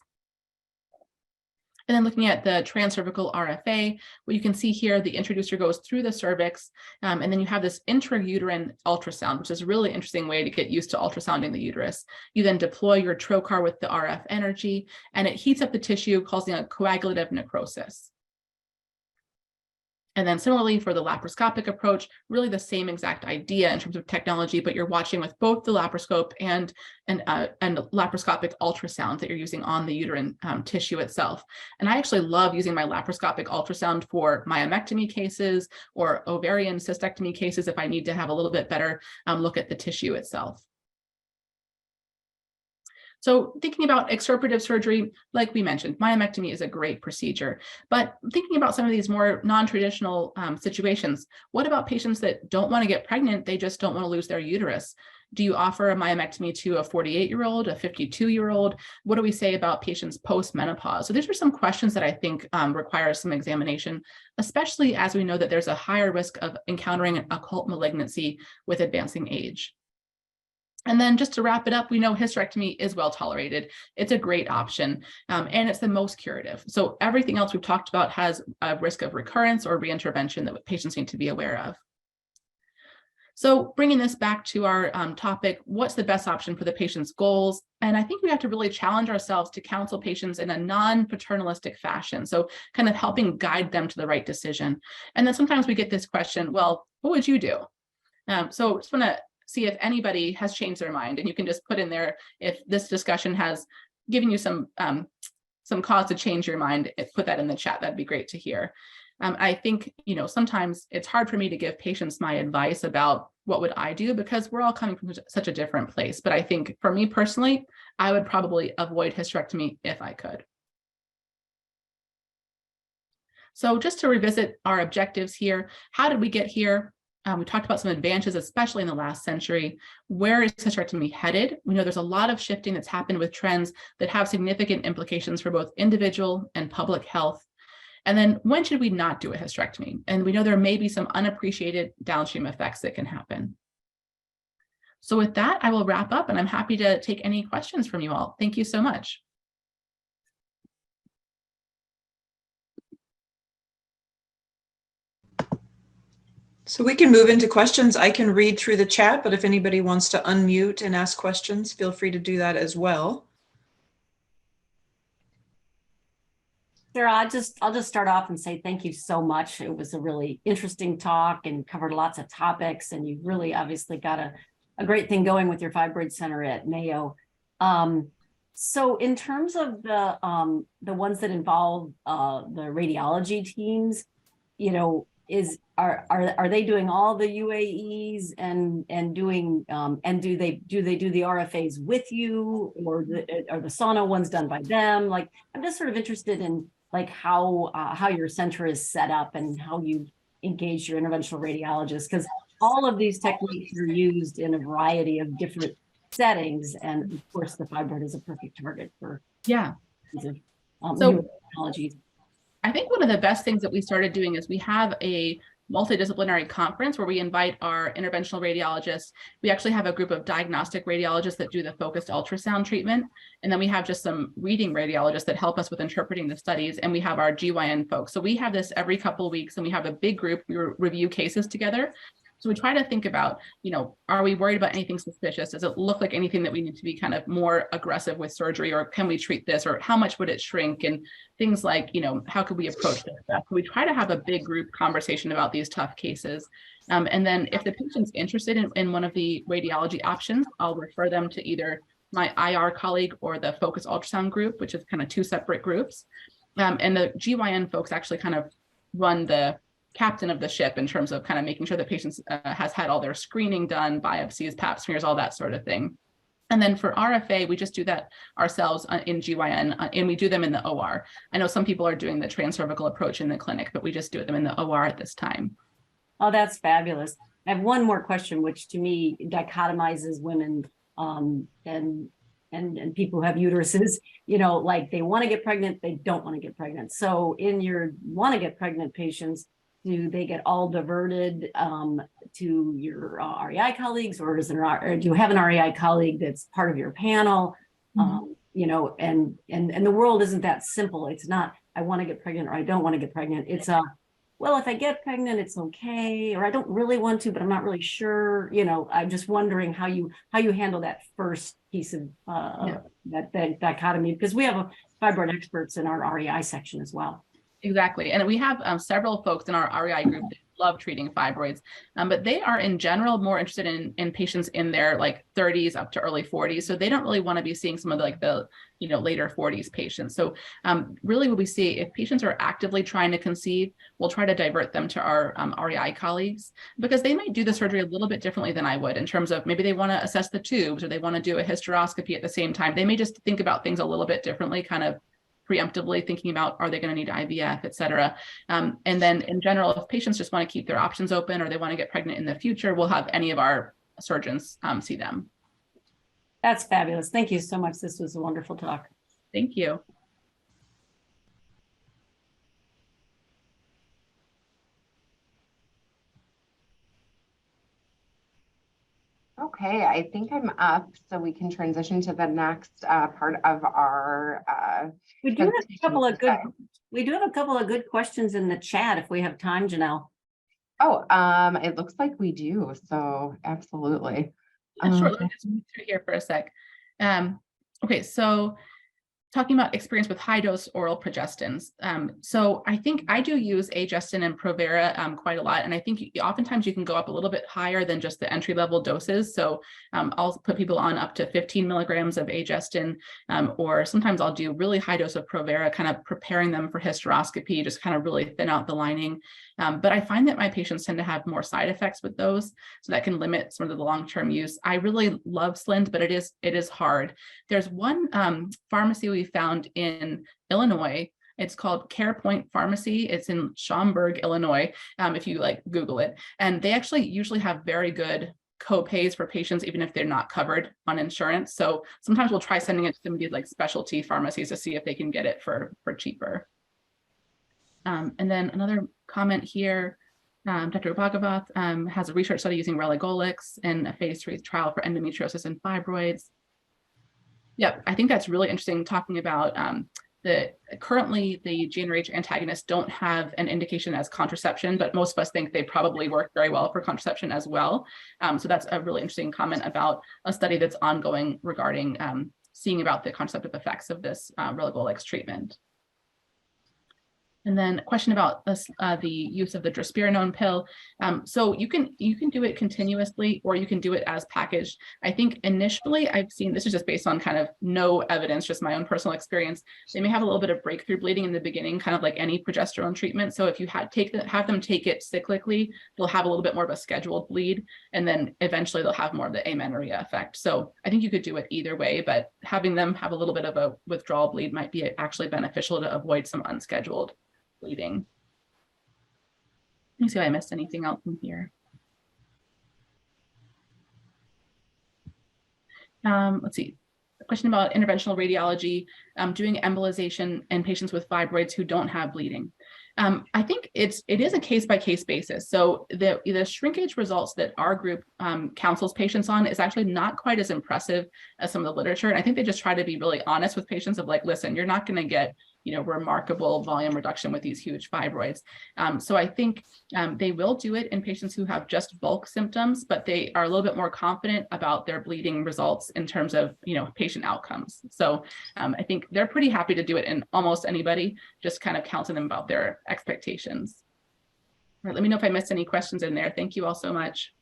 And then looking at the transcervical RFA, what you can see here, the introducer goes through the cervix, and then you have this intrauterine ultrasound, which is a really interesting way to get used to ultrasounding the uterus. You then deploy your trocar with the RF energy, and it heats up the tissue, causing a coagulative necrosis. And then similarly for the laparoscopic approach, really the same exact idea in terms of technology, but you're watching with both the laparoscope and laparoscopic ultrasound that you're using on the uterine tissue itself. And I actually love using my laparoscopic ultrasound for myomectomy cases or ovarian cystectomy cases if I need to have a little bit better look at the tissue itself. So thinking about extirpative surgery, like we mentioned, myomectomy is a great procedure, but thinking about some of these more non-traditional situations, what about patients that don't want to get pregnant, they just don't want to lose their uterus? Do you offer a myomectomy to a 48-year-old, a 52-year-old? What do we say about patients post-menopause? So these are some questions that I think require some examination, especially as we know that there's a higher risk of encountering an occult malignancy with advancing age. And then just to wrap it up, we know hysterectomy is well tolerated. It's a great option, and it's the most curative. So everything else we've talked about has a risk of recurrence or reintervention that patients need to be aware of. So bringing this back to our topic, what's the best option for the patient's goals? And I think we have to really challenge ourselves to counsel patients in a non-paternalistic fashion. So kind of helping guide them to the right decision. And then sometimes we get this question, well, what would you do? So just want to see if anybody has changed their mind, and you can just put in there if this discussion has given you some cause to change your mind. Put that in the chat. That'd be great to hear. I think, you know, sometimes it's hard for me to give patients my advice about what would I do because we're all coming from such a different place. But I think for me personally, I would probably avoid hysterectomy if I could. So just to revisit our objectives here, how did we get here? We talked about some advances, especially in the last century. Where is hysterectomy headed? We know there's a lot of shifting that's happened with trends that have significant implications for both individual and public health. And then when should we not do a hysterectomy? And we know there may be some unappreciated downstream effects that can happen. So with that, I will wrap up, and I'm happy to take any questions from you all. Thank you so much. So we can move into questions. I can read through the chat, but if anybody wants to unmute and ask questions, feel free to do that as well. Sarah, I'll just start off and say thank you so much. It was a really interesting talk and covered lots of topics, and you've really obviously got a great thing going with your Fibroid Center at Mayo. So in terms of the ones that involve the radiology teams, you know, are they doing all the UAEs and doing and do they do the RFAs with you, or are the sauna ones done by them? Like, I'm just sort of interested in like how your center is set up and how you engage your interventional radiologists, because all of these techniques are used in a variety of different settings, and of course the fibroid is a perfect target for technologies. I think one of the best things that we started doing is we have a multidisciplinary conference where we invite our interventional radiologists. We actually have a group of diagnostic radiologists that do the focused ultrasound treatment. And then we have just some reading radiologists that help us with interpreting the studies. And we have our GYN folks. So we have this every couple of weeks, and we have a big group. We review cases together. So we try to think about, you know, are we worried about anything suspicious? Does it look like anything that we need to be kind of more aggressive with surgery, or can we treat this, or how much would it shrink? And things like, you know, how could we approach this stuff? So we try to have a big group conversation about these tough cases. And then if the patient's interested in one of the radiology options, I'll refer them to either my IR colleague or the focused ultrasound group, which is kind of two separate groups. And the GYN folks actually kind of run the captain of the ship in terms of kind of making sure that patients has had all their screening done, biopsies, pap smears, all that sort of thing. And then for RFA, we just do that ourselves in GYN, and we do them in the OR. I know some people are doing the transcervical approach in the clinic, but we just do them in the OR at this time. Oh, that's fabulous. I have one more question, which to me dichotomizes women and people who have uteruses, you know, like they want to get pregnant, they don't want to get pregnant. So in your want to get pregnant patients, do they get all diverted to your REI colleagues, or or do you have an REI colleague that's part of your panel? You know, and the world isn't that simple. It's not I want to get pregnant or I don't want to get pregnant. It's a, well, if I get pregnant, it's okay, or I don't really want to, but I'm not really sure. You know, I'm just wondering how you handle that first piece of that dichotomy, because we have fibroid experts in our REI section as well. Exactly. And we have several folks in our REI group that love treating fibroids, but they are in general more interested in patients in their like 30s up to early 40s. So they don't really want to be seeing some of the later 40s patients. So really what we see, if patients are actively trying to conceive, we'll try to divert them to our REI colleagues, because they might do the surgery a little bit differently than I would, in terms of maybe they want to assess the tubes or they want to do a hysteroscopy at the same time. They may just think about things a little bit differently, kind of preemptively thinking about, are they going to need IVF, et cetera. And then in general, if patients just want to keep their options open or they want to get pregnant in the future, we'll have any of our surgeons see them. That's fabulous. Thank you so much. This was a wonderful talk. Thank you. Okay, I think I'm up, so we can transition to the next part of our. We do have a couple of good questions in the chat if we have time, Janelle. Oh, it looks like we do. So absolutely. Sure. Let me just move through here for a sec. Okay, so talking about experience with high dose oral progestins. So I think I do use agestin and Provera quite a lot. And I think oftentimes you can go up a little bit higher than just the entry level doses. So I'll put people on up to 15 milligrams of agestin, or sometimes I'll do really high dose of Provera, kind of preparing them for hysteroscopy, just kind of really thin out the lining. But I find that my patients tend to have more side effects with those, so that can limit some of the long-term use. I really love Slynd, but it is hard. There's one pharmacy we found in Illinois. It's called CarePoint Pharmacy. It's in Schaumburg, Illinois, if you like Google it. And they actually usually have very good co-pays for patients, even if they're not covered on insurance. So sometimes we'll try sending it to some of these like specialty pharmacies to see if they can get it for cheaper. And then another comment here, Dr. Bhagavath has a research study using relugolix in a phase 3 trial for endometriosis and fibroids. Yep, I think that's really interesting, talking about currently the GnRH antagonists don't have an indication as contraception, but most of us think they probably work very well for contraception as well. So that's a really interesting comment about a study that's ongoing regarding seeing about the contraceptive effects of this relugolix treatment. And then a question about this, the use of the drospirenone pill. So you can do it continuously, or you can do it as packaged. I think initially I've seen, this is just based on kind of no evidence, just my own personal experience, they may have a little bit of breakthrough bleeding in the beginning, kind of like any progesterone treatment. So if you have them take it cyclically, they'll have a little bit more of a scheduled bleed, and then eventually they'll have more of the amenorrhea effect. So I think you could do it either way, but having them have a little bit of a withdrawal bleed might be actually beneficial to avoid some unscheduled bleeding. Let me see if I missed anything else in here. Let's see. A question about interventional radiology, doing embolization in patients with fibroids who don't have bleeding. I think it is a case-by-case basis. So the shrinkage results that our group counsels patients on is actually not quite as impressive as some of the literature. And I think they just try to be really honest with patients of like, listen, you're not going to get remarkable volume reduction with these huge fibroids. So I think they will do it in patients who have just bulk symptoms, but they are a little bit more confident about their bleeding results in terms of, patient outcomes. So I think they're pretty happy to do it in almost anybody, just kind of counseling them about their expectations. All right, let me know if I missed any questions in there. Thank you all so much.